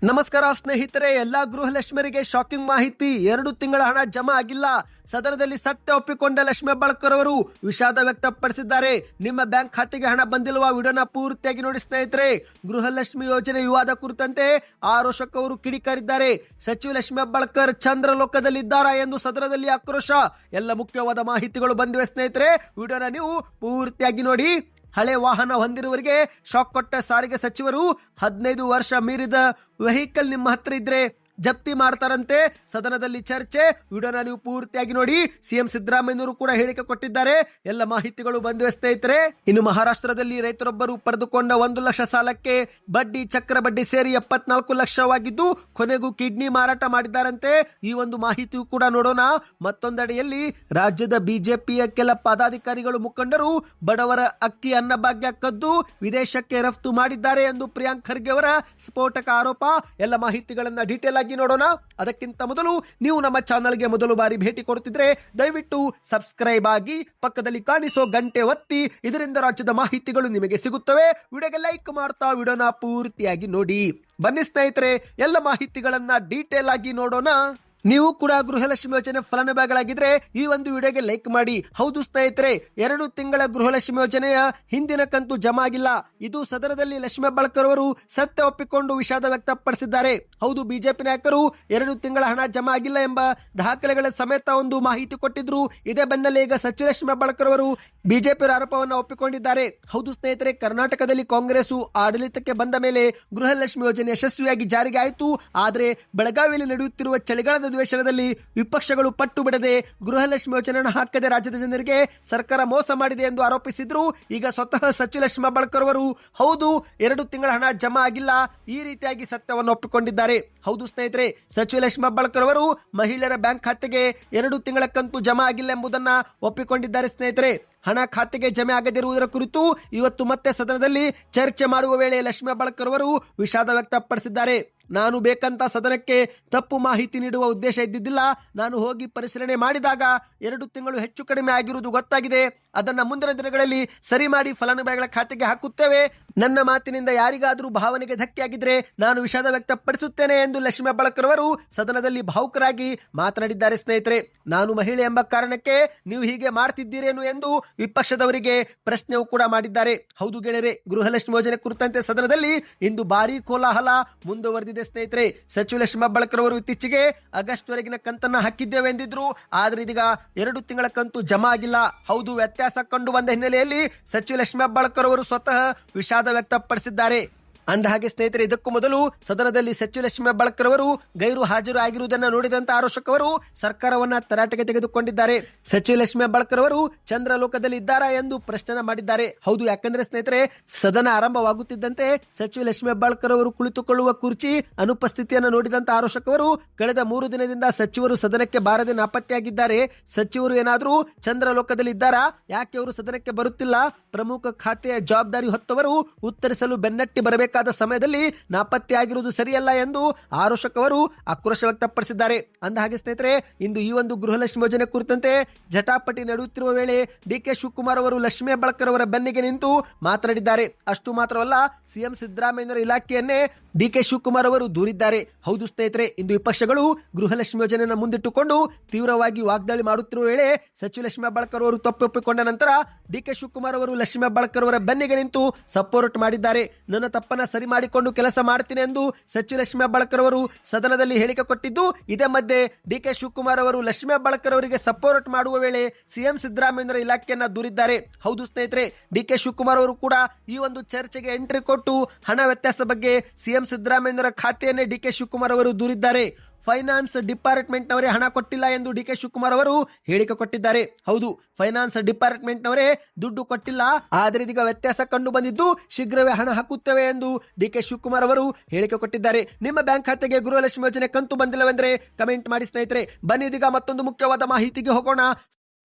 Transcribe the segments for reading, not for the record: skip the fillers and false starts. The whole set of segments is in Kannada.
ನಮಸ್ಕಾರ ಸ್ನೇಹಿತರೆ, ಎಲ್ಲಾ ಗೃಹಲಕ್ಷ್ಮರಿಗೆ ಶಾಕಿಂಗ್ ಮಾಹಿತಿ. 2 ತಿಂಗಳ ಹಣ ಜಮಾ ಆಗಿಲ್ಲ. ಸದನದಲ್ಲಿ ಸತ್ಯ ಒಪ್ಪಿಕೊಂಡ ಲಕ್ಷ್ಮಿ ಹೆಬ್ಬಾಳ್ಕರ್ ಅವರು ವಿಷಾದ ವ್ಯಕ್ತಪಡಿಸಿದ್ದಾರೆ. ನಿಮ್ಮ ಬ್ಯಾಂಕ್ ಖಾತೆಗೆ ಹಣ ಬಂದಿಲ್ವಾ? ವಿಡಿಯೋನ ಪೂರ್ತಿಯಾಗಿ ನೋಡಿ ಸ್ನೇಹಿತರೆ. ಗೃಹಲಕ್ಷ್ಮಿ ಯೋಜನೆ ವಿವಾದ ಕುರಿತಂತೆ ಆರೋಶಕ್ ಅವರು ಕಿಡಿಕಾರಿದ್ದಾರೆ. ಸಚಿವ ಲಕ್ಷ್ಮಿ ಹೆಬ್ಬಾಳ್ಕರ್ ಚಂದ್ರಲೋಕದಲ್ಲಿದ್ದಾರಾ ಎಂದು ಸದನದಲ್ಲಿ ಆಕ್ರೋಶ. ಎಲ್ಲ ಮುಖ್ಯವಾದ ಮಾಹಿತಿಗಳು ಬಂದಿವೆ ಸ್ನೇಹಿತರೆ. ವಿಡಿಯೋನ ನೀವು ಪೂರ್ತಿಯಾಗಿ ನೋಡಿ. ಹಳೆ ವಾಹನ ಹೊಂದಿರುವವರಿಗೆ ಶಾಕ್ ಕೊಟ್ಟ ಸಾರಿಗೆ ಸಚಿವರು. 15 ವರ್ಷ ಮೀರಿದ ವೆಹಿಕಲ್ ನಿಮ್ಮ ಹತ್ರ ಇದ್ರೆ ಜಪ್ತಿ ಮಾಡ್ತಾರಂತೆ. ಸದನದಲ್ಲಿ ಚರ್ಚೆ. ವಿಡಿಯೋನ ನೀವು ಪೂರ್ತಿಯಾಗಿ ನೋಡಿ. ಸಿಎಂ ಸಿದ್ದರಾಮಯ್ಯನವರು ಕೂಡ ಹೇಳಿಕೆ ಕೊಟ್ಟಿದ್ದಾರೆ. ಎಲ್ಲ ಮಾಹಿತಿಗಳು ಬಂದಿವೆ ಸ್ನೇಹಿತರೆ. ಇನ್ನು ಮಹಾರಾಷ್ಟ್ರದಲ್ಲಿ ರೈತರೊಬ್ಬರು ಪಡೆದುಕೊಂಡ 1 ಲಕ್ಷ ಸಾಲಕ್ಕೆ ಬಡ್ಡಿ ಚಕ್ರ ಬಡ್ಡಿ ಸೇರಿ 74 ಲಕ್ಷವಾಗಿದ್ದು ಕೊನೆಗೂ ಕಿಡ್ನಿ ಮಾರಾಟ ಮಾಡಿದ್ದಾರಂತೆ. ಈ ಒಂದು ಮಾಹಿತಿಯು ಕೂಡ ನೋಡೋಣ. ಮತ್ತೊಂದೆಡೆಯಲ್ಲಿ ರಾಜ್ಯದ ಬಿಜೆಪಿಯ ಕೆಲ ಪದಾಧಿಕಾರಿಗಳು ಮುಖಂಡರು ಬಡವರ ಅಕ್ಕಿ ಅನ್ನಭಾಗ್ಯ ಕದ್ದು ವಿದೇಶಕ್ಕೆ ರಫ್ತು ಮಾಡಿದ್ದಾರೆ ಎಂದು ಪ್ರಿಯಾಂಕ್ ಖರ್ಗೆ ಅವರ ಸ್ಫೋಟಕ ಆರೋಪ. ಎಲ್ಲ ಮಾಹಿತಿಗಳನ್ನ ಡೀಟೇಲ್ ಆಗಿ ನೋಡೋಣ. ಅದಕ್ಕಿಂತ ಮೊದಲು ನೀವು ನಮ್ಮ ಚಾನಲ್ಗೆ ಮೊದಲು ಬಾರಿ ಭೇಟಿ ಕೊಡುತ್ತಿದ್ರೆ ದಯವಿಟ್ಟು ಸಬ್ಸ್ಕ್ರೈಬ್ ಆಗಿ ಪಕ್ಕದಲ್ಲಿ ಕಾಣಿಸೋ ಗಂಟೆ ಒತ್ತಿ. ಇದರಿಂದ ರಾಜ್ಯದ ಮಾಹಿತಿಗಳು ನಿಮಗೆ ಸಿಗುತ್ತವೆ. ವಿಡಿಯೋಗೆ ಲೈಕ್ ಮಾಡ್ತಾ ವಿಡಿಯೋನ ಪೂರ್ತಿಯಾಗಿ ನೋಡಿ. ಬನ್ನಿ ಸ್ನೇಹಿತರೆ, ಎಲ್ಲ ಮಾಹಿತಿಗಳನ್ನ ಡೀಟೇಲ್ ಆಗಿ ನೋಡೋಣ. ನೀವು ಕೂಡ ಗೃಹಲಕ್ಷ್ಮಿ ಯೋಜನೆ ಫಲಾನುಭವಿಗಳಾಗಿದ್ರೆ ಈ ಒಂದು ವಿಡಿಯೋಗೆ ಲೈಕ್ ಮಾಡಿ. ಹೌದು ಸ್ನೇಹಿತರೆ, 2 ತಿಂಗಳ ಗೃಹಲಕ್ಷ್ಮಿ ಯೋಜನೆಯ ಹಿಂದಿನ ಕಂತು ಜಮಾ ಆಗಿಲ್ಲ. ಇದು ಸದನದಲ್ಲಿ ಲಕ್ಷ್ಮಿ ಹೆಬ್ಬಾಳ್ಕರ್ ಅವರು ಸತ್ಯ ಒಪ್ಪಿಕೊಂಡು ವಿಷಾದ ವ್ಯಕ್ತಪಡಿಸಿದ್ದಾರೆ. ಹೌದು, ಬಿಜೆಪಿ ನಾಯಕರು 2 ತಿಂಗಳ ಹಣ ಜಮಾ ಆಗಿಲ್ಲ ಎಂಬ ದಾಖಲೆಗಳ ಸಮೇತ ಒಂದು ಮಾಹಿತಿ ಕೊಟ್ಟಿದ್ರು. ಇದೇ ಬೆನ್ನಲ್ಲೇ ಈಗ ಸಚಿವ ಲಕ್ಷ್ಮಿ ಹೆಬ್ಬಾಳ್ಕರ್ ಅವರು ಬಿಜೆಪಿ ಆರೋಪವನ್ನು ಒಪ್ಪಿಕೊಂಡಿದ್ದಾರೆ. ಹೌದು ಸ್ನೇಹಿತರೆ, ಕರ್ನಾಟಕದಲ್ಲಿ ಕಾಂಗ್ರೆಸ್ ಆಡಳಿತಕ್ಕೆ ಬಂದ ಮೇಲೆ ಗೃಹಲಕ್ಷ್ಮಿ ಯೋಜನೆ ಯಶಸ್ವಿಯಾಗಿ ಜಾರಿಗೆ ಆಯಿತು. ಆದರೆ ಬೆಳಗಾವಿಯಲ್ಲಿ ನಡೆಯುತ್ತಿರುವ ಚಳಿಗಾಲದ ಅಧಿವೇಶನದಲ್ಲಿ ವಿಪಕ್ಷಗಳು ಪಟ್ಟು ಬಿಡದೆ ಗೃಹಲಕ್ಷ್ಮಿ ಯೋಜನೆಯನ್ನು ಹಾಕದೆ ರಾಜ್ಯದ ಜನರಿಗೆ ಸರ್ಕಾರ ಮೋಸ ಮಾಡಿದೆ ಎಂದು ಆರೋಪಿಸಿದ್ರು. ಈಗ ಸ್ವತಃ ಸಚಿವ ಲಕ್ಷ್ಮಿ ಹೆಬ್ಬಾಳ್ಕರ್ ಅವರು ಹೌದು 2 ತಿಂಗಳ ಹಣ ಜಮಾ ಆಗಿಲ್ಲ, ಈ ರೀತಿಯಾಗಿ ಸತ್ಯವನ್ನು ಒಪ್ಪಿಕೊಂಡಿದ್ದಾರೆ. ಹೌದು ಸ್ನೇಹಿತರೆ, ಸಚಿವ ಲಕ್ಷ್ಮಿ ಹೆಬ್ಬಾಳ್ಕರ್ ಅವರು ಮಹಿಳೆಯರ ಬ್ಯಾಂಕ್ ಖಾತೆಗೆ 2 ತಿಂಗಳ ಕಂತು ಜಮಾ ಆಗಿಲ್ಲ ಎಂಬುದನ್ನ ಒಪ್ಪಿಕೊಂಡಿದ್ದಾರೆ ಸ್ನೇಹಿತರೆ. ಹಣ ಖಾತೆಗೆ ಜಮೆ ಆಗದಿರುವುದರ ಕುರಿತು ಇವತ್ತು ಮತ್ತೆ ಸದನದಲ್ಲಿ ಚರ್ಚೆ ಮಾಡುವ ವೇಳೆ ಲಕ್ಷ್ಮಿ ಹೆಬ್ಬಾಳ್ಕರ್ ಅವರು ವಿಷಾದ ವ್ಯಕ್ತಪಡಿಸಿದ್ದಾರೆ. ನಾನು ಬೇಕಂತ ಸದನಕ್ಕೆ ತಪ್ಪು ಮಾಹಿತಿ ನೀಡುವ ಉದ್ದೇಶ ಇದ್ದಿದ್ದಿಲ್ಲ. ನಾನು ಹೋಗಿ ಪರಿಶೀಲನೆ ಮಾಡಿದಾಗ 2 ತಿಂಗಳು ಹೆಚ್ಚು ಕಡಿಮೆ ಆಗಿರುವುದು ಗೊತ್ತಾಗಿದೆ. ಅದನ್ನ ಮುಂದಿನ ದಿನಗಳಲ್ಲಿ ಸರಿ ಮಾಡಿ ಫಲಾನುಭವಿಗಳ ಖಾತೆಗೆ ಹಾಕುತ್ತೇವೆ. ನನ್ನ ಮಾತಿನಿಂದ ಯಾರಿಗಾದರೂ ಭಾವನೆಗೆ ಧಕ್ಕೆಯಾಗಿದ್ರೆ ನಾನು ವಿಷಾದ ವ್ಯಕ್ತಪಡಿಸುತ್ತೇನೆ ಎಂದು ಲಕ್ಷ್ಮಿ ಹೆಬ್ಬಾಳ್ಕರ್ ಅವರು ಸದನದಲ್ಲಿ ಭಾವುಕರಾಗಿ ಮಾತನಾಡಿದ್ದಾರೆ. ಸ್ನೇಹಿತರೆ, ನಾನು ಮಹಿಳೆ ಎಂಬ ಕಾರಣಕ್ಕೆ ನೀವು ಹೀಗೆ ಮಾಡ್ತಿದ್ದೀರೇನು ಎಂದು ವಿಪಕ್ಷದವರಿಗೆ ಪ್ರಶ್ನೆಯೂ ಕೂಡ ಮಾಡಿದ್ದಾರೆ. ಹೌದು ಗೆಳೆಯರೆ, ಗೃಹಲಕ್ಷ್ಮಿ ಯೋಜನೆ ಕುರಿತಂತೆ ಸದನದಲ್ಲಿ ಇಂದು ಭಾರೀ ಕೋಲಾಹಲ ಮುಂದುವರೆದಿದೆ ಸ್ನೇಹಿತರೆ. ಸಚಿವ ಲಕ್ಷ್ಮಿ ಹೆಬ್ಬಾಳ್ಕರ್ ಅವರು ಇತ್ತೀಚೆಗೆ ಆಗಸ್ಟ್ ವರೆಗಿನ ಕಂತನ್ನ ಹಾಕಿದ್ದೇವೆ ಎಂದಿದ್ರು. ಆದ್ರೆ ಇದೀಗ 2 ತಿಂಗಳ ಕಂತು ಜಮಾ ಆಗಿಲ್ಲ. ಹೌದು, ವ್ಯತ್ಯಾಸ ಕಂಡು ಬಂದ ಹಿನ್ನೆಲೆಯಲ್ಲಿ ಸಚಿವ ಲಕ್ಷ್ಮಿ ಹೆಬ್ಬಾಳ್ಕರ್ ಅವರು ಸ್ವತಃ ವಿಷಾದ ವ್ಯಕ್ತಪಡಿಸಿದ್ದಾರೆ. ಅಂದ ಹಾಗೆ ಸ್ನೇಹಿತರೆ, ಇದಕ್ಕೂ ಮೊದಲು ಸದನದಲ್ಲಿ ಸಚಿವ ಲಕ್ಷ್ಮಿ ಹೆಬ್ಬಾಳ್ಕರ್ ಅವರು ಗೈರು ಹಾಜರು ಆಗಿರುವುದನ್ನು ನೋಡಿದಂತ ಆರೋಶಕ್ ಅವರು ಸರ್ಕಾರವನ್ನ ತರಾಟೆಗೆ ತೆಗೆದುಕೊಂಡಿದ್ದಾರೆ. ಸಚಿವ ಲಕ್ಷ್ಮಿ ಹೆಬ್ಬಾಳ್ಕರ್ ಅವರು ಚಂದ್ರಲೋಕದಲ್ಲಿ ಇದ್ದಾರಾ ಎಂದು ಪ್ರಶ್ನೆ ಮಾಡಿದ್ದಾರೆ. ಹೌದು, ಯಾಕಂದ್ರೆ ಸ್ನೇಹಿತರೆ, ಸದನ ಆರಂಭವಾಗುತ್ತಿದ್ದಂತೆ ಸಚಿವ ಲಕ್ಷ್ಮಿ ಹೆಬ್ಬಾಳ್ಕರ್ ಅವರು ಕುಳಿತುಕೊಳ್ಳುವ ಕುರ್ಚಿ ಅನುಪಸ್ಥಿತಿಯನ್ನು ನೋಡಿದಂತ ಆರೋಶಕ್ ಅವರು ಕಳೆದ 3 ದಿನದಿಂದ ಸಚಿವರು ಸದನಕ್ಕೆ ಬಾರದೆ ನಾಪತ್ತೆಯಾಗಿದ್ದಾರೆ. ಸಚಿವರು ಏನಾದರೂ ಚಂದ್ರಲೋಕದಲ್ಲಿ ಇದ್ದಾರಾ? ಯಾಕೆ ಅವರು ಸದನಕ್ಕೆ ಬರುತ್ತಿಲ್ಲ? ಪ್ರಮುಖ ಖಾತೆಯ ಜವಾಬ್ದಾರಿ ಹೊತ್ತವರು ಉತ್ತರಿಸಲು ಬೆನ್ನಟ್ಟಿ ಬರಬೇಕಾದ ಸಮಯದಲ್ಲಿ ನಾಪತ್ತೆಯಾಗಿರುವುದು ಸರಿಯಲ್ಲ ಎಂದು ಆರೋಶಕ್ ಅವರು ಆಕ್ರೋಶ ವ್ಯಕ್ತಪಡಿಸಿದ್ದಾರೆ. ಅಂದ ಹಾಗೆ ಸ್ನೇಹಿತರೆ, ಇಂದು ಈ ಒಂದು ಗೃಹಲಕ್ಷ್ಮಿ ಯೋಜನೆ ಕುರಿತಂತೆ ಜಟಾಪಟಿ ನಡೆಯುತ್ತಿರುವ ವೇಳೆ ಡಿಕೆ ಶಿವಕುಮಾರ್ ಅವರು ಲಕ್ಷ್ಮಿ ಹೆಬ್ಬಾಳ್ಕರ್ ಅವರ ಬೆನ್ನಿಗೆ ನಿಂತು ಮಾತನಾಡಿದ್ದಾರೆ. ಅಷ್ಟು ಮಾತ್ರವಲ್ಲ, ಸಿಎಂ ಸಿದ್ದರಾಮಯ್ಯನವರ ಇಲಾಖೆಯನ್ನೇ ಡಿಕೆ ಶಿವಕುಮಾರ್ ಅವರು ದೂರಿದ್ದಾರೆ. ಹೌದು ಸ್ನೇಹಿತರೆ, ಇಂದು ವಿಪಕ್ಷಗಳು ಗೃಹಲಕ್ಷ್ಮಿ ಯೋಜನೆಯನ್ನು ಮುಂದಿಟ್ಟುಕೊಂಡು ತೀವ್ರವಾಗಿ ವಾಗ್ದಾಳಿ ಮಾಡುತ್ತಿರುವ ವೇಳೆ ಸಚಿವ ಲಕ್ಷ್ಮಿ ಹೆಬ್ಬಾಳ್ಕರ್ ಅವರು ತಪ್ಪೊಪ್ಪಿಕೊಂಡ ನಂತರ ಡಿಕೆ ಶಿವಕುಮಾರ್ ಅವರು ಲಕ್ಷ್ಮಿ ಹೆಬ್ಬಾಳ್ಕರ್ ಅವರ ಬೆನ್ನಿಗೆ ನಿಂತು ಸಪೋರ್ಟ್ ಮಾಡಿದ್ದಾರೆ. ನನ್ನ ತಪ್ಪನ್ನ ಸರಿ ಮಾಡಿಕೊಂಡು ಕೆಲಸ ಮಾಡ್ತೀನಿ ಎಂದು ಸಚಿವ ಲಕ್ಷ್ಮಿ ಹೆಬ್ಬಾಳ್ಕರ್ ಅವರು ಸದನದಲ್ಲಿ ಹೇಳಿಕೆ ಕೊಟ್ಟಿದ್ದು. ಇದೇ ಮಧ್ಯೆ ಡಿಕೆ ಶಿವಕುಮಾರ್ ಅವರು ಲಕ್ಷ್ಮಿ ಹೆಬ್ಬಾಳ್ಕರ್ ಅವರಿಗೆ ಸಪೋರ್ಟ್ ಮಾಡುವ ವೇಳೆ ಸಿಎಂ ಸಿದ್ದರಾಮಯ್ಯನವರ ಇಲಾಖೆಯನ್ನ ದೂರಿದ್ದಾರೆ. ಹೌದು ಸ್ನೇಹಿತರೆ, ಡಿಕೆ ಶಿವಕುಮಾರ್ ಅವರು ಕೂಡ ಈ ಒಂದು ಚರ್ಚೆಗೆ ಎಂಟ್ರಿ ಕೊಟ್ಟು ಹಣ ವ್ಯತ್ಯಾಸ ಬಗ್ಗೆ ಸಿಎಂ ಸಿದ್ದರಾಮಯ್ಯನವರ ಖಾತೆಯನ್ನೇ ಡಿಕೆ ಶಿವಕುಮಾರ್ ಅವರು ದೂರಿದ್ದಾರೆ. ಫೈನಾನ್ಸ್ ಡಿಪಾರ್ಟ್ಮೆಂಟ್ ನವರೇ ಹಣ ಕೊಟ್ಟಿಲ್ಲ ಎಂದು ಡಿಕೆ ಶಿವಕುಮಾರ್ ಅವರು ಹೇಳಿಕೆ ಕೊಟ್ಟಿದ್ದಾರೆ. ಹೌದು, ಫೈನಾನ್ಸ್ ಡಿಪಾರ್ಟ್ಮೆಂಟ್ ನವರೇ ದುಡ್ಡು ಕೊಟ್ಟಿಲ್ಲ, ಆದರೆ ಇದೀಗ ವ್ಯತ್ಯಾಸ ಕಂಡು ಬಂದಿದ್ದು ಶೀಘ್ರವೇ ಹಣ ಹಾಕುತ್ತೇವೆ ಎಂದು ಡಿಕೆ ಶಿವಕುಮಾರ್ ಅವರು ಹೇಳಿಕೆ ಕೊಟ್ಟಿದ್ದಾರೆ. ನಿಮ್ಮ ಬ್ಯಾಂಕ್ ಖಾತೆಗೆ ಗೃಹಲಕ್ಷ್ಮಿ ಯೋಜನೆ ಕಂತು ಬಂದಿಲ್ಲವೆಂದರೆ ಕಮೆಂಟ್ ಮಾಡಿ ಸ್ನೇಹಿತರೆ. ಬನ್ನಿ ಇದೀಗ ಮತ್ತೊಂದು ಮುಖ್ಯವಾದ ಮಾಹಿತಿಗೆ ಹೋಗೋಣ.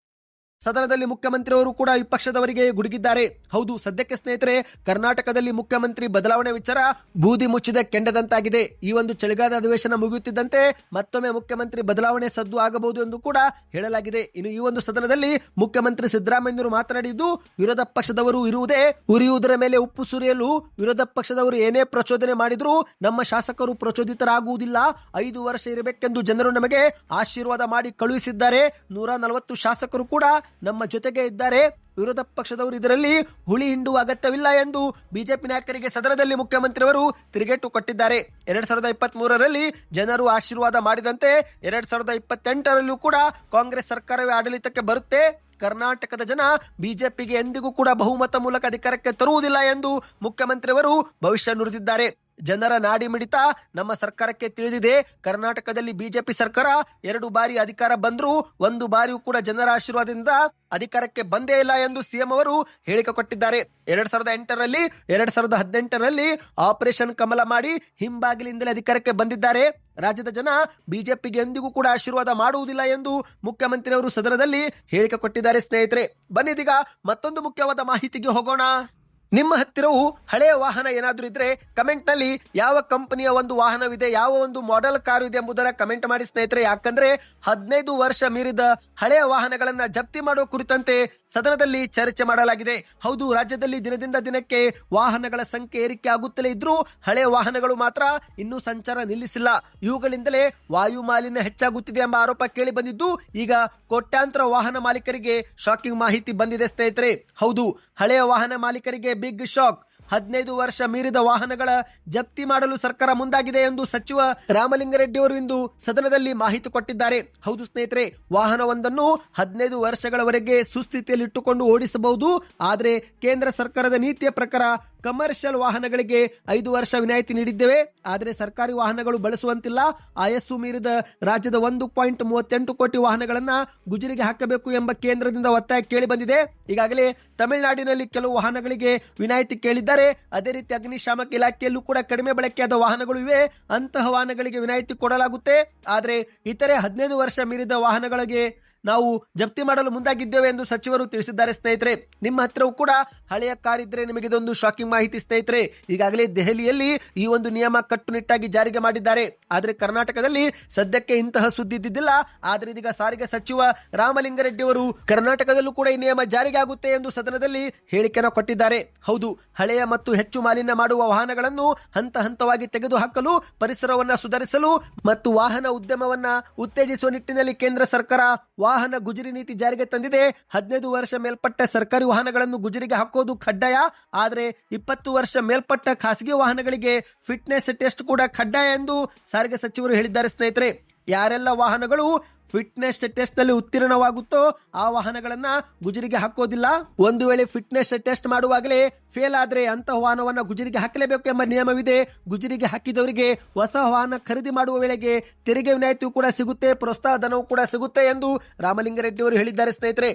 ಸದನದಲ್ಲಿ ಮುಖ್ಯಮಂತ್ರಿ ಅವರು ಕೂಡ ವಿಪಕ್ಷದವರಿಗೆ ಗುಡುಗಿದ್ದಾರೆ. ಹೌದು, ಸದ್ಯಕ್ಕೆ ಸ್ನೇಹಿತರೆ ಕರ್ನಾಟಕದಲ್ಲಿ ಮುಖ್ಯಮಂತ್ರಿ ಬದಲಾವಣೆ ವಿಚಾರ ಬೂದಿ ಮುಚ್ಚಿದ ಕೆಂಡದಂತಾಗಿದೆ. ಈ ಒಂದು ಚಳಿಗಾಲದ ಅಧಿವೇಶನ ಮುಗಿಯುತ್ತಿದ್ದಂತೆ ಮತ್ತೊಮ್ಮೆ ಮುಖ್ಯಮಂತ್ರಿ ಬದಲಾವಣೆ ಸದ್ದು ಆಗಬಹುದು ಎಂದು ಕೂಡ ಹೇಳಲಾಗಿದೆ. ಇನ್ನು ಈ ಒಂದು ಸದನದಲ್ಲಿ ಮುಖ್ಯಮಂತ್ರಿ ಸಿದ್ದರಾಮಯ್ಯರು ಮಾತನಾಡಿದ್ದು, ವಿರೋಧ ಪಕ್ಷದವರು ಇರುವುದೇ ಉರಿಯುವುದರ ಮೇಲೆ ಉಪ್ಪು ಸುರಿಯಲು. ವಿರೋಧ ಪಕ್ಷದವರು ಏನೇ ಪ್ರಚೋದನೆ ಮಾಡಿದ್ರು ನಮ್ಮ ಶಾಸಕರು ಪ್ರಚೋದಿತರಾಗುವುದಿಲ್ಲ. 5 ವರ್ಷ ಇರಬೇಕೆಂದು ಜನರು ನಮಗೆ ಆಶೀರ್ವಾದ ಮಾಡಿ ಕಳುಹಿಸಿದ್ದಾರೆ. 140 ಶಾಸಕರು ಕೂಡ ನಮ್ಮ ಜೊತೆಗೆ ಇದ್ದಾರೆ. ವಿರೋಧ ಪಕ್ಷದವರು ಇದರಲ್ಲಿ ಹುಳಿ ಹಿಂಡುವ ಅಗತ್ಯವಿಲ್ಲ ಎಂದು ಬಿಜೆಪಿ ನಾಯಕರಿಗೆ ಸದನದಲ್ಲಿ ಮುಖ್ಯಮಂತ್ರಿಯವರು ತಿರುಗೇಟು ಕೊಟ್ಟಿದ್ದಾರೆ. 2023ರಲ್ಲಿ ಜನರು ಆಶೀರ್ವಾದ ಮಾಡಿದಂತೆ 2028ರಲ್ಲೂ ಕೂಡ ಕಾಂಗ್ರೆಸ್ ಸರ್ಕಾರವೇ ಆಡಳಿತಕ್ಕೆ ಬರುತ್ತೆ. ಕರ್ನಾಟಕದ ಜನ ಬಿಜೆಪಿಗೆ ಎಂದಿಗೂ ಕೂಡ ಬಹುಮತ ಮೂಲಕ ಅಧಿಕಾರಕ್ಕೆ ತರುವುದಿಲ್ಲ ಎಂದು ಮುಖ್ಯಮಂತ್ರಿಯವರು ಭವಿಷ್ಯ ನುಡಿದಿದ್ದಾರೆ. ಜನರ ನಾಡಿ ಮಿಡಿತ ನಮ್ಮ ಸರ್ಕಾರಕ್ಕೆ ತಿಳಿದಿದೆ. ಕರ್ನಾಟಕದಲ್ಲಿ ಬಿಜೆಪಿ ಸರ್ಕಾರ 2 ಬಾರಿ ಅಧಿಕಾರ ಬಂದ್ರು 1 ಬಾರಿಯೂ ಕೂಡ ಜನರ ಆಶೀರ್ವಾದದಿಂದ ಅಧಿಕಾರಕ್ಕೆ ಬಂದೇ ಇಲ್ಲ ಎಂದು ಸಿಎಂ ಅವರು ಹೇಳಿಕೆ ಕೊಟ್ಟಿದ್ದಾರೆ. 2008ರಲ್ಲಿ 2018ರಲ್ಲಿ ಆಪರೇಷನ್ ಕಮಲ ಮಾಡಿ ಹಿಂಬಾಗಿಲಿಂದಲೇ ಅಧಿಕಾರಕ್ಕೆ ಬಂದಿದ್ದಾರೆ. ರಾಜ್ಯದ ಜನ ಬಿಜೆಪಿಗೆ ಎಂದಿಗೂ ಕೂಡ ಆಶೀರ್ವಾದ ಮಾಡುವುದಿಲ್ಲ ಎಂದು ಮುಖ್ಯಮಂತ್ರಿಯವರು ಸದನದಲ್ಲಿ ಹೇಳಿಕೆ ಕೊಟ್ಟಿದ್ದಾರೆ. ಸ್ನೇಹಿತರೆ, ಬನ್ನಿದೀಗ ಮತ್ತೊಂದು ಮುಖ್ಯವಾದ ಮಾಹಿತಿಗೆ ಹೋಗೋಣ. ನಿಮ್ಮ ಹತ್ತಿರವು ಹಳೆಯ ವಾಹನ ಏನಾದರೂ ಇದ್ರೆ ಕಮೆಂಟ್ ನಲ್ಲಿ ಯಾವ ಕಂಪನಿಯ ಒಂದು ವಾಹನವಿದೆ, ಯಾವ ಒಂದು ಮಾಡೆಲ್ ಕಾರು ಇದೆ ಎಂಬುದರ ಕಮೆಂಟ್ ಮಾಡಿ ಸ್ನೇಹಿತರೆ. ಯಾಕಂದ್ರೆ 15 ವರ್ಷ ಮೀರಿದ ಹಳೆಯ ವಾಹನಗಳನ್ನ ಜಪ್ತಿ ಮಾಡುವ ಕುರಿತಂತೆ ಸದನದಲ್ಲಿ ಚರ್ಚೆ ಮಾಡಲಾಗಿದೆ. ಹೌದು, ರಾಜ್ಯದಲ್ಲಿ ದಿನದಿಂದ ದಿನಕ್ಕೆ ವಾಹನಗಳ ಸಂಖ್ಯೆ ಏರಿಕೆ ಆಗುತ್ತಲೇ ಇದ್ರೂ ಹಳೆಯ ವಾಹನಗಳು ಮಾತ್ರ ಇನ್ನೂ ಸಂಚಾರ ನಿಲ್ಲಿಸಿಲ್ಲ. ಇವುಗಳಿಂದಲೇ ವಾಯು ಮಾಲಿನ್ಯ ಹೆಚ್ಚಾಗುತ್ತಿದೆ ಎಂಬ ಆರೋಪ ಕೇಳಿ ಬಂದಿದ್ದು, ಈಗ ಕೋಟ್ಯಾಂತರ ವಾಹನ ಮಾಲೀಕರಿಗೆ ಶಾಕಿಂಗ್ ಮಾಹಿತಿ ಬಂದಿದೆ ಸ್ನೇಹಿತರೆ. ಹೌದು, ಹಳೆಯ ವಾಹನ ಮಾಲೀಕರಿಗೆ ಬಿಗ್ ಶಾಕ್. 15 ವರ್ಷ ಮೀರಿದ ವಾಹನಗಳ ಜಪ್ತಿ ಮಾಡಲು ಸರ್ಕಾರ ಮುಂದಾಗಿದೆ ಎಂದು ಸಚಿವ ರಾಮಲಿಂಗಾರೆಡ್ಡಿ ಅವರು ಇಂದು ಸದನದಲ್ಲಿ ಮಾಹಿತಿ ಕೊಟ್ಟಿದ್ದಾರೆ. ಹೌದು ಸ್ನೇಹಿತರೆ, ವಾಹನವೊಂದನ್ನು 15 ವರ್ಷಗಳವರೆಗೆ ಸುಸ್ಥಿತಿಯಲ್ಲಿ ಇಟ್ಟುಕೊಂಡು ಓಡಿಸಬಹುದು. ಆದರೆ ಕೇಂದ್ರ ಸರ್ಕಾರದ ನೀತಿಯ ಪ್ರಕಾರ ಕಮರ್ಷಿಯಲ್ ವಾಹನಗಳಿಗೆ 5 ವರ್ಷ ವಿನಾಯಿತಿ ನೀಡಿದ್ದೇವೆ. ಆದರೆ ಸರ್ಕಾರಿ ವಾಹನಗಳು ಬಳಸುವಂತಿಲ್ಲ. ಆಯಸ್ಸು ಮೀರಿದ ರಾಜ್ಯದ 1.38 ಕೋಟಿ ವಾಹನಗಳನ್ನ ಗುಜರಿಗೆ ಹಾಕಬೇಕು ಎಂಬ ಕೇಂದ್ರದಿಂದ ಒತ್ತಾಯ ಕೇಳಿ ಬಂದಿದೆ. ಈಗಾಗಲೇ ತಮಿಳುನಾಡಿನಲ್ಲಿ ಕೆಲವು ವಾಹನಗಳಿಗೆ ವಿನಾಯಿತಿ ಕೇಳಿದ್ದಾರೆ. ಅದೇ ರೀತಿ ಅಗ್ನಿಶಾಮಕ ಇಲಾಖೆಯಲ್ಲೂ ಕೂಡ ಕಡಿಮೆ ಬಳಕೆಯಾದ ವಾಹನಗಳು ಇವೆ. ಅಂತಹ ವಾಹನಗಳಿಗೆ ವಿನಾಯಿತಿ ಕೊಡಲಾಗುತ್ತೆ. ಆದರೆ ಇತರೆ 15 ವರ್ಷ ಮೀರಿದ ವಾಹನಗಳಿಗೆ ನಾವು ಜಪ್ತಿ ಮಾಡಲು ಮುಂದಾಗಿದ್ದೇವೆ ಎಂದು ಸಚಿವರು ತಿಳಿಸಿದ್ದಾರೆ. ಸ್ನೇಹಿತರೆ, ನಿಮ್ಮ ಹತ್ರವೂ ಕೂಡ ಹಳೆಯ ಕಾರ್ ಇದ್ರೆ ನಿಮಗೆ ಇದೊಂದು ಶಾಕಿಂಗ್ ಮಾಹಿತಿ ಸ್ನೇಹಿತರೆ. ಈಗಾಗಲೇ ದೆಹಲಿಯಲ್ಲಿ ಈ ಒಂದು ನಿಯಮ ಕಟ್ಟುನಿಟ್ಟಾಗಿ ಜಾರಿಗೆ ಮಾಡಿದ್ದಾರೆ. ಆದರೆ ಕರ್ನಾಟಕದಲ್ಲಿ ಸದ್ಯಕ್ಕೆ ಇಂತಹ ಸುದ್ದಿ ಇದ್ದಿದ್ದಿಲ್ಲ. ಆದರೆ ಇದೀಗ ಸಾರಿಗೆ ಸಚಿವ ರಾಮಲಿಂಗಾರೆಡ್ಡಿ ಅವರು ಕರ್ನಾಟಕದಲ್ಲೂ ಕೂಡ ಈ ನಿಯಮ ಜಾರಿಗೆ ಆಗುತ್ತೆ ಎಂದು ಸದನದಲ್ಲಿ ಹೇಳಿಕೆಯನ್ನು ಕೊಟ್ಟಿದ್ದಾರೆ. ಹೌದು, ಹಳೆಯ ಮತ್ತು ಹೆಚ್ಚು ಮಾಲಿನ್ಯ ಮಾಡುವ ವಾಹನಗಳನ್ನು ಹಂತ ಹಂತವಾಗಿ ತೆಗೆದುಹಾಕಲು, ಪರಿಸರವನ್ನ ಸುಧಾರಿಸಲು ಮತ್ತು ವಾಹನ ಉದ್ಯಮವನ್ನ ಉತ್ತೇಜಿಸುವ ನಿಟ್ಟಿನಲ್ಲಿ ಕೇಂದ್ರ ಸರ್ಕಾರ ವಾಹನ ಗುಜರಿ ನೀತಿ ಜಾರಿಗೆ ತಂದಿದೆ. 15 ವರ್ಷ ಮೇಲ್ಪಟ್ಟ ಸರ್ಕಾರಿ ವಾಹನಗಳನ್ನು ಗುಜರಿಗೆ ಹಾಕೋದು ಕಡ್ಡಾಯ. ಆದರೆ 20 ವರ್ಷ ಮೇಲ್ಪಟ್ಟ ಖಾಸಗಿ ವಾಹನಗಳಿಗೆ ಫಿಟ್ನೆಸ್ ಟೆಸ್ಟ್ ಕೂಡ ಕಡ್ಡಾಯ ಎಂದು ಸಾರಿಗೆ ಸಚಿವರು ಹೇಳಿದ್ದಾರೆ. ಸ್ನೇಹಿತರೆ, ಯಾರೆಲ್ಲ ವಾಹನಗಳು ಫಿಟ್ನೆಸ್ ಟೆಸ್ಟ್ ನಲ್ಲಿ ಉತ್ತೀರ್ಣವಾಗುತ್ತೋ ಆ ವಾಹನಗಳನ್ನ ಗುಜರಿಗೆ ಹಾಕೋದಿಲ್ಲ. ಒಂದು ವೇಳೆ ಫಿಟ್ನೆಸ್ ಟೆಸ್ಟ್ ಮಾಡುವಾಗಲೇ ಫೇಲ್ ಆದ್ರೆ ಅಂತಹ ವಾಹನವನ್ನ ಗುಜರಿಗೆ ಹಾಕಲೇಬೇಕು ಎಂಬ ನಿಯಮವಿದೆ. ಗುಜರಿಗೆ ಹಾಕಿದವರಿಗೆ ಹೊಸ ವಾಹನ ಖರೀದಿ ಮಾಡುವ ವೇಳೆಗೆ ತೆರಿಗೆ ವಿನಾಯಿತಿಯೂ ಕೂಡ ಸಿಗುತ್ತೆ, ಪ್ರೋತ್ಸಾಹ ಧನವೂ ಕೂಡ ಸಿಗುತ್ತೆ ಎಂದು ರಾಮಲಿಂಗಾರೆಡ್ಡಿ ಅವರು ಹೇಳಿದ್ದಾರೆ. ಸ್ನೇಹಿತರೆ,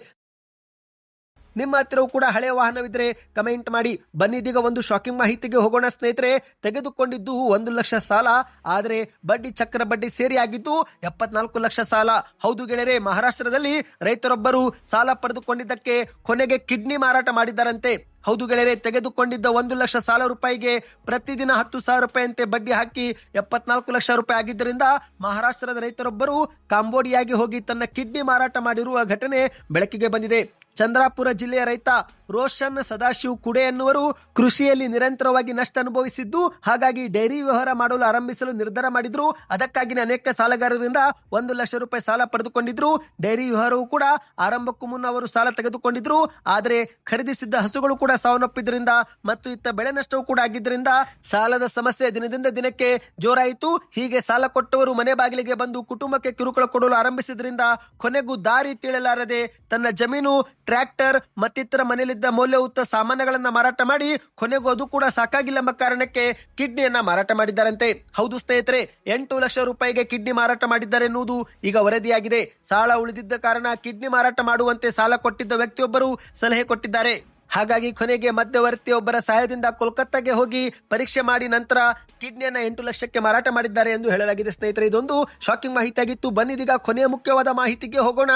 ನಿಮ್ಮ ಹತ್ತಿರವೂ ಕೂಡ ಹಳೆಯ ವಾಹನವಿದ್ರೆ ಕಮೆಂಟ್ ಮಾಡಿ. ಬನ್ನಿದೀಗ ಒಂದು ಶಾಕಿಂಗ್ ಮಾಹಿತಿಗೆ ಹೋಗೋಣ ಸ್ನೇಹಿತರೆ. ತೆಗೆದುಕೊಂಡಿದ್ದು 1 ಲಕ್ಷ ಸಾಲ, ಆದರೆ ಬಡ್ಡಿ ಚಕ್ರ ಬಡ್ಡಿ ಸೇರಿ ಆಗಿದ್ದು 74 ಲಕ್ಷ ಸಾಲ. ಹೌದು ಗೆಳೆಯರೆ, ಮಹಾರಾಷ್ಟ್ರದಲ್ಲಿ ರೈತರೊಬ್ಬರು ಸಾಲ ಪಡೆದುಕೊಂಡಿದ್ದಕ್ಕೆ ಕೊನೆಗೆ ಕಿಡ್ನಿ ಮಾರಾಟ ಮಾಡಿದ್ದಾರಂತೆ. ಹೌದು ಗೆಳೆಯರೆ, ತೆಗೆದುಕೊಂಡಿದ್ದ 1 ಲಕ್ಷ ಸಾಲ ರೂಪಾಯಿಗೆ ಪ್ರತಿದಿನ 10,000 ರೂಪಾಯಿಯಂತೆ ಬಡ್ಡಿ ಹಾಕಿ 74 ಲಕ್ಷ ರೂಪಾಯಿ ಆಗಿದ್ದರಿಂದ ಮಹಾರಾಷ್ಟ್ರದ ರೈತರೊಬ್ಬರು ಕಾಂಬೋಡಿಯಾಗೆ ಹೋಗಿ ತನ್ನ ಕಿಡ್ನಿ ಮಾರಾಟ ಮಾಡಿರುವ ಘಟನೆ ಬೆಳಕಿಗೆ ಬಂದಿದೆ. ಚಂದ್ರಾಪುರ ಜಿಲ್ಲೆಯ ರೈತ ರೋಷನ್ ಸದಾಶಿವ್ ಕುಡೆ ಎನ್ನುವರು ಕೃಷಿಯಲ್ಲಿ ನಿರಂತರವಾಗಿ ನಷ್ಟ ಅನುಭವಿಸಿದ್ದು, ಹಾಗಾಗಿ ಡೈರಿ ವ್ಯವಹಾರ ಮಾಡಲು ಆರಂಭಿಸಲು ನಿರ್ಧಾರ ಮಾಡಿದ್ರು. ಅದಕ್ಕಾಗಿ ಅನೇಕ ಸಾಲಗಾರರಿಂದ 1 ಲಕ್ಷ ರೂಪಾಯಿ ಸಾಲ ಪಡೆದುಕೊಂಡಿದ್ರು. ಡೈರಿ ವ್ಯವಹಾರವೂ ಕೂಡ ಆರಂಭಕ್ಕೂ ಮುನ್ನ ಅವರು ಸಾಲ ತೆಗೆದುಕೊಂಡಿದ್ರು. ಆದರೆ ಖರೀದಿಸಿದ್ದ ಹಸುಗಳು ಕೂಡ ಸಾವನ್ನಪ್ಪಿದ್ರಿಂದ ಮತ್ತು ಇತ್ತ ಬೆಳೆ ನಷ್ಟವೂ ಕೂಡ ಆಗಿದ್ದರಿಂದ ಸಾಲದ ಸಮಸ್ಯೆ ದಿನದಿಂದ ದಿನಕ್ಕೆ ಜೋರಾಯಿತು. ಹೀಗೆ ಸಾಲ ಕೊಟ್ಟವರು ಮನೆ ಬಾಗಿಲಿಗೆ ಬಂದು ಕುಟುಂಬಕ್ಕೆ ಕಿರುಕುಳ ಕೊಡಲು ಆರಂಭಿಸಿದ್ರಿಂದ ಕೊನೆಗೂ ದಾರಿ ತಿಳಿಯಲಾರದೆ ತನ್ನ ಜಮೀನು, ಟ್ರ್ಯಾಕ್ಟರ್ ಮತ್ತಿತರ ಮನೆಯಲ್ಲಿದ್ದ ಮೌಲ್ಯಯುತ ಸಾಮಾನುಗಳನ್ನ ಮಾರಾಟ ಮಾಡಿ ಕೊನೆಗೂ ಅದು ಕೂಡ ಸಾಕಾಗಿಲ್ಲ ಎಂಬ ಕಾರಣಕ್ಕೆ ಕಿಡ್ನಿಯನ್ನ ಮಾರಾಟ ಮಾಡಿದ್ದಾರಂತೆ. ಹೌದು ಸ್ನೇಹಿತರೆ, 8 ಲಕ್ಷ ರೂಪಾಯಿಗೆ ಕಿಡ್ನಿ ಮಾರಾಟ ಮಾಡಿದ್ದಾರೆ ಎನ್ನುವುದು ಈಗ ವರದಿಯಾಗಿದೆ. ಸಾಲ ಉಳಿದಿದ್ದ ಕಾರಣ ಕಿಡ್ನಿ ಮಾರಾಟ ಮಾಡುವಂತೆ ಸಾಲ ಕೊಟ್ಟಿದ್ದ ವ್ಯಕ್ತಿಯೊಬ್ಬರು ಸಲಹೆ ಕೊಟ್ಟಿದ್ದಾರೆ. ಹಾಗಾಗಿ ಕೊನೆಗೆ ಮಧ್ಯವರ್ತಿಯೊಬ್ಬರ ಸಹಾಯದಿಂದ ಕೋಲ್ಕತ್ತಾಗೆ ಹೋಗಿ ಪರೀಕ್ಷೆ ಮಾಡಿ ನಂತರ ಕಿಡ್ನಿಯನ್ನ 8 ಲಕ್ಷಕ್ಕೆ ಮಾರಾಟ ಮಾಡಿದ್ದಾರೆ ಎಂದು ಹೇಳಲಾಗಿದೆ. ಸ್ನೇಹಿತರೆ, ಇದೊಂದು ಶಾಕಿಂಗ್ ಮಾಹಿತಿ ಆಗಿತ್ತು. ಬನ್ನಿದೀಗ ಕೊನೆಯ ಮುಖ್ಯವಾದ ಮಾಹಿತಿಗೆ ಹೋಗೋಣ.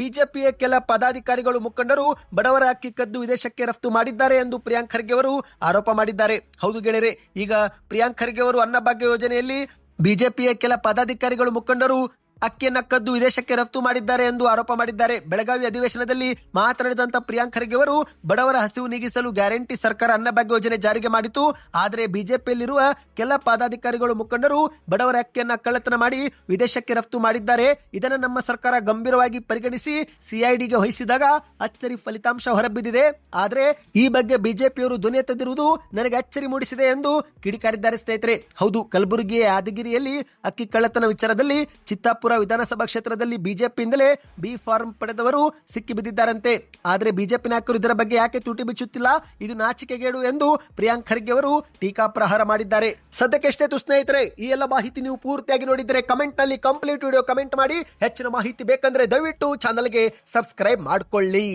ಬಿಜೆಪಿಯ ಕೆಲ ಪದಾಧಿಕಾರಿಗಳು ಮುಖಂಡರು ಬಡವರ ಅಕ್ಕಿ ಕದ್ದು ವಿದೇಶಕ್ಕೆ ರಫ್ತು ಮಾಡಿದ್ದಾರೆ ಎಂದು ಪ್ರಿಯಾಂಕ್ ಖರ್ಗೆ ಅವರು ಆರೋಪ ಮಾಡಿದ್ದಾರೆ. ಹೌದು ಗೆಳೆಯರೆ, ಈಗ ಪ್ರಿಯಾಂಕ್ ಖರ್ಗೆ ಅವರು ಅನ್ನಭಾಗ್ಯ ಯೋಜನೆಯಲ್ಲಿ ಬಿಜೆಪಿಯ ಕೆಲ ಪದಾಧಿಕಾರಿಗಳು ಮುಖಂಡರು ಅಕ್ಕಿಯನ್ನ ಕದ್ದು ವಿದೇಶಕ್ಕೆ ರಫ್ತು ಮಾಡಿದ್ದಾರೆ ಎಂದು ಆರೋಪ ಮಾಡಿದ್ದಾರೆ. ಬೆಳಗಾವಿ ಅಧಿವೇಶನದಲ್ಲಿ ಮಾತನಾಡಿದಂತ ಪ್ರಿಯಾಂಕ್ ಖರ್ಗೆ ಅವರು ಬಡವರ ಹಸಿವು ನೀಗಿಸಲು ಗ್ಯಾರಂಟಿ ಸರ್ಕಾರ ಅನ್ನಭಾಗ್ಯ ಯೋಜನೆ ಜಾರಿಗೆ ಮಾಡಿತು. ಆದರೆ ಬಿಜೆಪಿಯಲ್ಲಿರುವ ಕೆಲ ಪದಾಧಿಕಾರಿಗಳು ಮುಖಂಡರು ಬಡವರ ಅಕ್ಕಿಯನ್ನ ಕಳ್ಳತನ ಮಾಡಿ ವಿದೇಶಕ್ಕೆ ರಫ್ತು ಮಾಡಿದ್ದಾರೆ. ಇದನ್ನು ನಮ್ಮ ಸರ್ಕಾರ ಗಂಭೀರವಾಗಿ ಪರಿಗಣಿಸಿ ಸಿಐಡಿಗೆ ವಹಿಸಿದಾಗ ಅಚ್ಚರಿ ಫಲಿತಾಂಶ ಹೊರಬಿದ್ದಿದೆ. ಆದರೆ ಈ ಬಗ್ಗೆ ಬಿಜೆಪಿಯವರು ಧ್ವನಿ ಎತ್ತದಿರುವುದು ನನಗೆ ಅಚ್ಚರಿ ಮೂಡಿಸಿದೆ ಎಂದು ಕಿಡಿಕಾರಿದ್ದಾರೆ. ಸ್ನೇಹಿತರೆ, ಹೌದು, ಕಲಬುರಗಿಯ ಯಾದಗಿರಿಯಲ್ಲಿ ಅಕ್ಕಿ ಕಳ್ಳತನ ವಿಚಾರದಲ್ಲಿ ಚಿತ್ತಾಪುರ ವಿಧಾನಸಭಾ ಕ್ಷೇತ್ರದಲ್ಲಿ ಬಿಜೆಪಿಯಿಂದಲೇ ಬಿ ಫಾರ್ಮ್ ಪಡೆದವರು ಸಿಕ್ಕಿ ಬಿದ್ದಿದ್ದಾರಂತೆ. ಆದರೆ ಬಿಜೆಪಿ ನಾಯಕರು ಇದರ ಬಗ್ಗೆ ಯಾಕೆ ತುಟಿ ಬಿಚ್ಚುತ್ತಿಲ್ಲ, ಇದು ನಾಚಿಕೆಗೇಡು ಎಂದು ಪ್ರಿಯಾಂಕ್ ಖರ್ಗೆ ಅವರು ಟೀಕಾಪ್ರಹಾರ ಮಾಡಿದ್ದಾರೆ. ಸದ್ಯಕ್ಕೆ ಎಷ್ಟೇ ಸ್ನೇಹಿತರೆ, ಈ ಎಲ್ಲ ಮಾಹಿತಿ ನೀವು ಪೂರ್ತಿಯಾಗಿ ನೋಡಿದ್ರೆ ಕಮೆಂಟ್ ನಲ್ಲಿ ಕಂಪ್ಲೀಟ್ ವಿಡಿಯೋ ಕಮೆಂಟ್ ಮಾಡಿ. ಹೆಚ್ಚಿನ ಮಾಹಿತಿ ಬೇಕಂದ್ರೆ ದಯವಿಟ್ಟು ಚಾನಲ್ಗೆ ಸಬ್ಸ್ಕ್ರೈಬ್ ಮಾಡ್ಕೊಳ್ಳಿ.